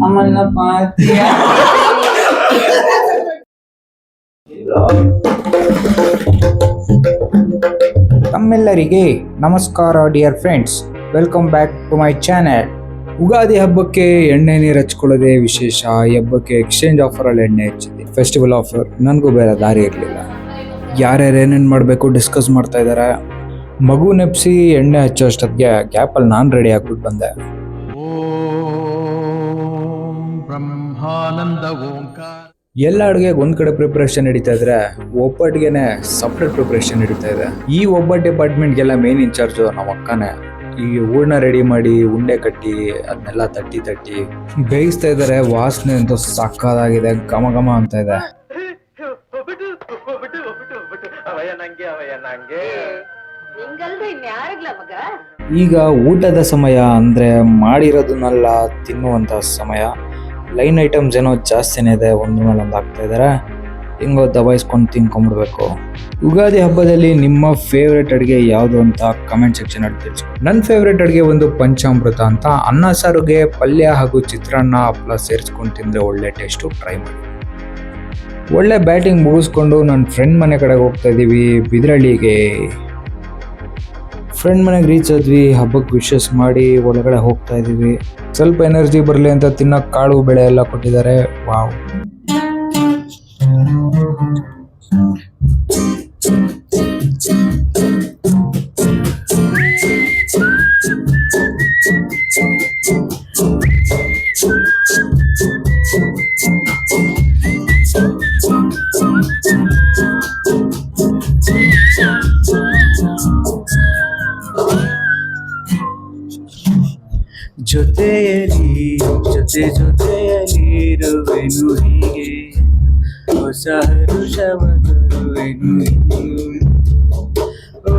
ಅಮ್ಮನ ಪಾತಿಯ ತಮ್ಮೆಲ್ಲರಿಗೆ ನಮಸ್ಕಾರ dear friends, welcome back to my channel. Ugadi ಹಬ್ಬಕ್ಕೆ ಎಣ್ಣೆ ನೀರು ಹಚ್ಕೊಳ್ಳೋದೇ ವಿಶೇಷ. ಈ ಹಬ್ಬಕ್ಕೆ ಎಕ್ಸ್ಚೇಂಜ್ ಆಫರಲ್ಲಿ ಎಣ್ಣೆ ಹಚ್ಚಿದೆ, ಫೆಸ್ಟಿವಲ್ ಆಫರ್. ನನಗೂ ಬೇರೆ ದಾರಿ ಇರಲಿಲ್ಲ. ಯಾರ್ಯಾರು ಏನೇನು ಮಾಡಬೇಕು ಡಿಸ್ಕಸ್ ಮಾಡ್ತಾ ಇದ್ದಾರೆ. ಮಗು ನೆಪ್ಸಿ ಎಣ್ಣೆ ಹಚ್ಚೋ ಅಷ್ಟೊತ್ತಿಗೆ ಗ್ಯಾಪಲ್ಲಿ ನಾನು ರೆಡಿ ಆಗ್ಬಿಟ್ಟು ಬಂದೆ. ಎಲ್ಲ ಅಡುಗೆಗೆ ಒಂದ್ ಕಡೆ ಪ್ರಿಪರೇಷನ್ ನಡೀತಾ ಇದ್ರೆ ಒಬ್ಬಟ್ಟಿಗೆನೆ ಸಪ್ರೇಟ್ ಪ್ರಿಪರೇಷನ್ ನಡೀತಾ ಇದೆ. ಈ ಒಬ್ಬಟ್ಟು ಡಿಪಾರ್ಟ್ಮೆಂಟ್ಗೆಲ್ಲ ಮೇನ್ ಇನ್ಚಾರ್ಜ್ ನಮ್ಮ ಅಕ್ಕನೇ. ಈ ಹೂರ್ಣ ರೆಡಿ ಮಾಡಿ ಉಂಡೆ ಕಟ್ಟಿ ಅದನ್ನೆಲ್ಲ ತಟ್ಟಿ ಬೇಯಿಸ್ತಾ ಇದ್ದಾರೆ. ವಾಸನೆ ಅಂತೂ ಸಕ್ಕದಾಗಿದೆ, ಘಮ ಘಮ ಅಂತ ಇದೆ. ಈಗ ಊಟದ ಸಮಯ ಅಂದ್ರೆ ಮಾಡಿರೋದನ್ನೆಲ್ಲ ತಿನ್ನುವಂತ ಸಮಯ. ಲೈನ್ ಐಟಮ್ಸ್ ಏನೋ ಜಾಸ್ತಿನೇ ಇದೆ, ಒಂದ್ರ ಮೇಲೆ ಒಂದು ಆಗ್ತಾ ಇದಾರೆ. ಹಿಂಗೋ ದಬಾಯಿಸ್ಕೊಂಡು ತಿನ್ಕೊಂಡ್ಬಿಡ್ಬೇಕು. ಯುಗಾದಿ ಹಬ್ಬದಲ್ಲಿ ನಿಮ್ಮ ಫೇವ್ರೇಟ್ ಅಡುಗೆ ಯಾವುದು ಅಂತ ಕಮೆಂಟ್ ಸೆಕ್ಷನ್ ಅಲ್ಲಿ ತಿಳಿಸ್ಕೊಂಡು. ನನ್ನ ಫೇವ್ರೇಟ್ ಅಡುಗೆ ಒಂದು ಪಂಚಾಮೃತ ಅಂತ. ಅನ್ನ ಸಾರುಗೆ ಪಲ್ಯ ಹಾಗೂ ಚಿತ್ರಾನ್ನ ಹಪ್ಪಳ ಸೇರಿಸ್ಕೊಂಡು ತಿಂದರೆ ಒಳ್ಳೆ ಟೇಸ್ಟು. ಟ್ರೈ ಮಾಡಿ. ಒಳ್ಳೆ ಬ್ಯಾಟಿಂಗ್ ಮುಗಿಸ್ಕೊಂಡು ನನ್ನ ಫ್ರೆಂಡ್ ಮನೆ ಕಡೆಗೆ ಹೋಗ್ತಾ ಇದ್ದೀವಿ, ಬಿದ್ರಳ್ಳಿಗೆ. ಫ್ರೆಂಡ್ ಮನೆಗೆ ರೀಚ್ ಆದ್ವಿ. ಹಬ್ಬಕ್ಕೆ ವಿಶಸ್ ಮಾಡಿ ಒಳಗಡೆ ಹೋಗ್ತಾ ಇದೀವಿ. ಸ್ವಲ್ಪ ಎನರ್ಜಿ ಬರಲಿ ಅಂತ ತಿನ್ನೋಕೆ ಕಾಳು ಬೆಳೆ ಎಲ್ಲ ಕೊಟ್ಟಿದ್ದಾರೆ. ವಾವ್. ಜೊತೆಯಲ್ಲಿರುವೆನು ಹೀಗೆ, ಹೊಸ ಹರುಷವ ತರುವೆನು. ಓ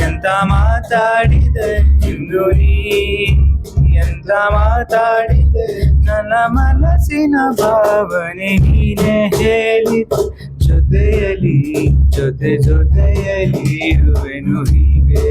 ಎಂತ ಮಾತಾಡಿದೆ ಇಂದು ನೀ, ಎಂತ ಮಾತಾಡಿದೆ. ನನ್ನ ಮನಸ್ಸಿನ ಭಾವನೆ ನೀನೇ ಹೇಳಿದೆ. ಜೊತೆಯಲ್ಲಿರುವೆನು ಹೀಗೆ.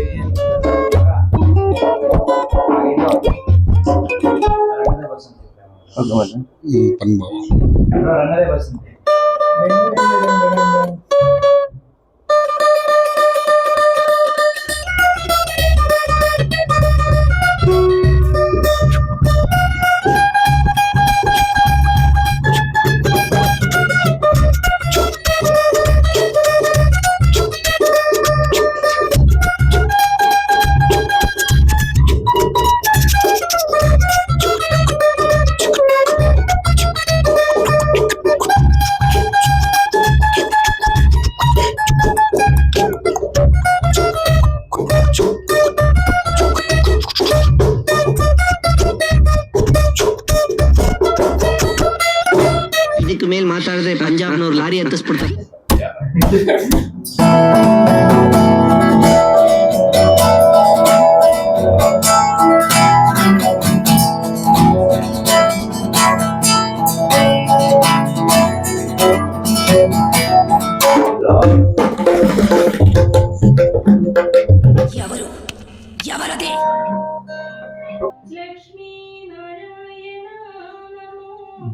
ಇದಕ್ಕೆ ಮೇಲ್ ಮಾತಾಡಿದ್ರೆ ಪಂಜಾಬ್ನವ್ರು ಲಾರಿ ಹತ್ತಿಸ್ಬಿಡ್ತಾರೆ.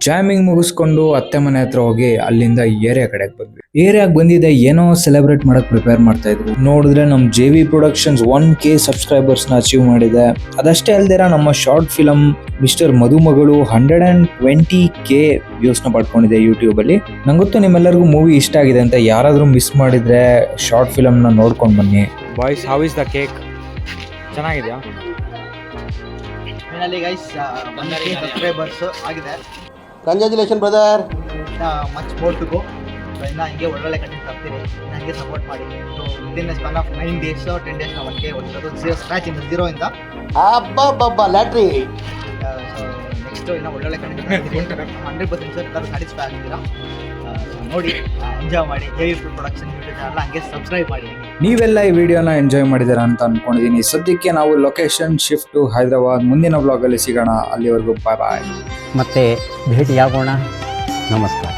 ಜಾಮಿಂಗ್ ಮುಗಿಸ್ಕೊಂಡು ಅತ್ತೆ ಮನೆ ಹತ್ರ ಹೋಗಿ ಅಲ್ಲಿಂದ ಏರಿಯಾ ಕಡೆಗೆ ಬಂದ್ವಿ. ಏರಿಯಾಗೆ ಬಂದಿದೆ, ಏನೋ ಸೆಲೆಬ್ರೇಟ್ ಮಾಡಕ್ ಪ್ರಿಪೇರ್ ಮಾಡ್ತಾ ಇದ್ರು. ನೋಡಿದ್ರೆ ನಮ್ JV ಪ್ರೊಡಕ್ಷನ್ಸ್ 1K ಸಬ್ಸ್ಕ್ರೈಬರ್ಸ್ ನ ಅಚೀವ್ ಮಾಡಿದೆ. ಅದಷ್ಟೇ ಅಲ್ದಿರ ನಮ್ಮ ಶಾರ್ಟ್ ಫಿಲಂ ಮಿಸ್ಟರ್ ಮದುಮಗಳು 120K ವ್ಯೂಸ್ ನ ಪಡ್ಕೊಂಡಿದೆ ಯೂಟ್ಯೂಬ್ ಅಲ್ಲಿ. ನಂಗೊತ್ತು ನಿಮ್ಮೆಲ್ಲರಿಗೂ ಮೂವಿ ಇಷ್ಟ ಆಗಿದೆ ಅಂತ. ಯಾರಾದ್ರೂ ಮಿಸ್ ಮಾಡಿದ್ರೆ ಶಾರ್ಟ್ ಫಿಲಂ ನ ನೋಡ್ಕೊಂಡು ಬನ್ನಿ. Boys, how is the cake? ಚೆನ್ನಾಗಿದೆಯಾ? ಫೈನಲಿ ಗೈಸ್, 1K ಸಬ್ಸ್ಕ್ರೈಬರ್ಸ್ ಆಗಿದೆ. Congratulation brother. Much more to go. ಇನ್ನು ಹಿಂಗೆ ಒಳ್ಳೊಳ್ಳೆ ಕಂಟೆಂಟ್ ತರ್ತೀನಿ, ನನಗೆ ಸಪೋರ್ಟ್ ಮಾಡಿ. Within span of 9 days 10 days ನಾವು 1K ಹೊಡೆಯೋದು. ಸ್ಕ್ರಾಚ್ ಇಂದ 0 ಇಂದ ಲ್ಯಾಟ್ರಿ. ನೆಕ್ಸ್ಟ್ ಇನ್ನು ಒಳ್ಳೊಳ್ಳೆ ಕಂಟೆಂಟ್ 100% ಸರ್ ಎಲ್ಲರೂ ಸ್ಯಾಟಿಸ್ಫೈ ಆಗಿದ್ದೀರಾ. ನೋಡಿ, ಎಂಜಾಯ್ ಮಾಡಿ. JV ಪ್ರೊಡಕ್ಷನ್ ಯೂಟ್ಯೂಬ್ ಚಾನಲ್ ಹಂಗೆ ಸಬ್ಸ್ಕ್ರೈಬ್ ಮಾಡಿ. ನೀವೆಲ್ಲ ಈ ವಿಡಿಯೋನ ಎಂಜಾಯ್ ಮಾಡಿದ್ದೀರಾ ಅಂತ ಅನ್ಕೊಂಡಿದ್ದೀನಿ. ಸದ್ಯಕ್ಕೆ ನಾವು ಲೊಕೇಶನ್ ಶಿಫ್ಟ್ ಟು ಹೈದರಾಬಾದ್. ಮುಂದಿನ ಬ್ಲಾಗಲ್ಲಿ ಸಿಗೋಣ. ಅಲ್ಲಿವರೆಗೂ ಬಾಯ್ ಬಾಯ್. ಮತ್ತೆ ಭೇಟಿಯಾಗೋಣ. ನಮಸ್ಕಾರ.